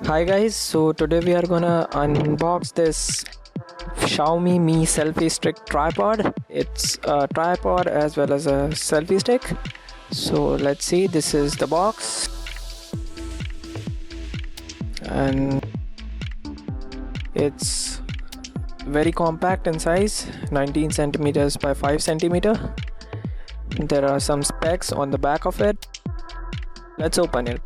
Hi guys, so today we are gonna unbox this Xiaomi Selfie Stick Tripod. It's a tripod as well as a selfie stick. So let's see, this is the box and it's very compact in size, 19 centimeters by 5 centimeter. There are some specs on the back of it. Let's open it.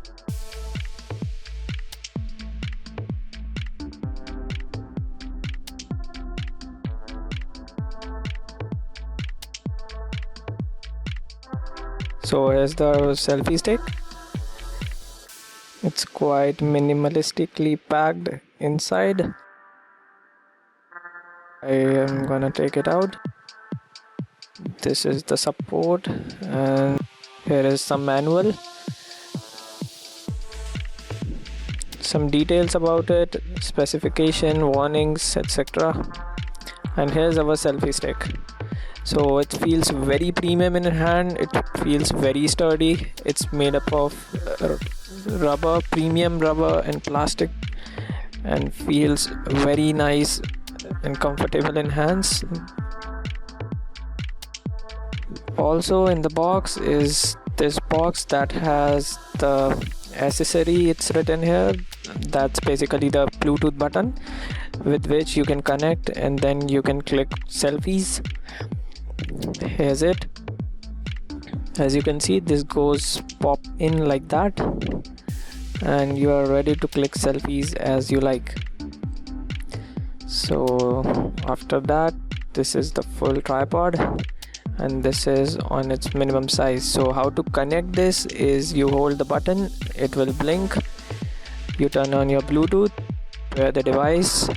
So here's the selfie stick. It's quite minimalistically packed inside. I am gonna take it out. This is the support and here is some manual. Some details about it, specification, warnings, etc. And here's our selfie stick. So it feels very premium in hand. It feels very sturdy. It's made up of rubber, premium rubber and plastic, and feels very nice and comfortable in hands. Also in the box is this box that has the accessory. It's written here. That's basically the Bluetooth button with which you can connect and then you can click selfies. Here's it. As you can see, this goes pop in like that and you are ready to click selfies as you like. So after that, this is the full tripod and this is on its minimum size. So how to connect this is you hold the button, it will blink, you turn on your Bluetooth, pair the device.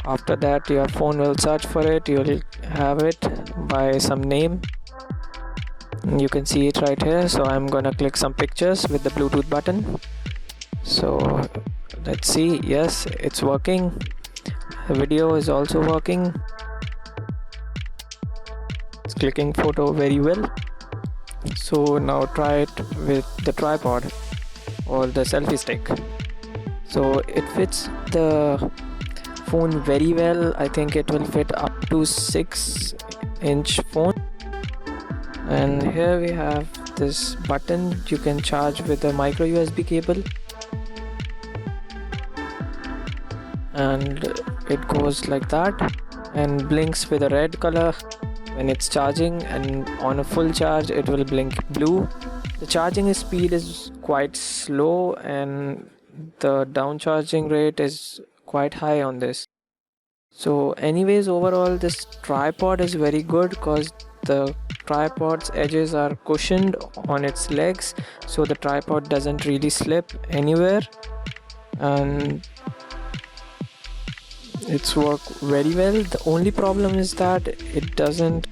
After that your phone will search for it. You will have it by some name. You can see it right here. So I'm gonna click some pictures with the Bluetooth button. So let's see. Yes, it's working. The video is also working. It's clicking photo very well. So now try it with the tripod or the selfie stick. So it fits the phone very well. I think it will fit up to 6-inch phone. And here we have this button. You can charge with a micro USB cable and it goes like that and blinks with a red color when it's charging, and on a full charge it will blink blue. The charging speed is quite slow and the down charging rate is quite high on this. So anyways, overall this tripod is very good because the tripod's edges are cushioned on its legs, so the tripod doesn't really slip anywhere and it's work very well. The only problem is that it doesn't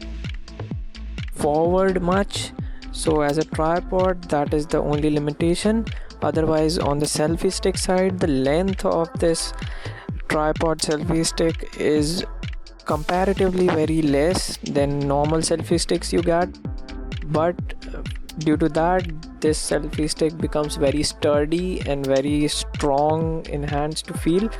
forward much, so as a tripod that is the only limitation. Otherwise on the selfie stick side, the length of this tripod selfie stick is comparatively very less than normal selfie sticks you get, but due to that this selfie stick becomes very sturdy and very strong in hands to feel.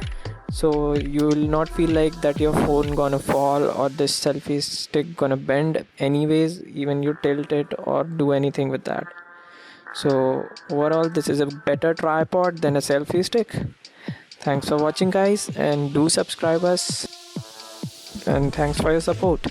So you will not feel like that your phone gonna fall or this selfie stick gonna bend anyways, even you tilt it or do anything with that. So overall this is a better tripod than a selfie stick. Thanks for watching guys, and do subscribe us, and thanks for your support.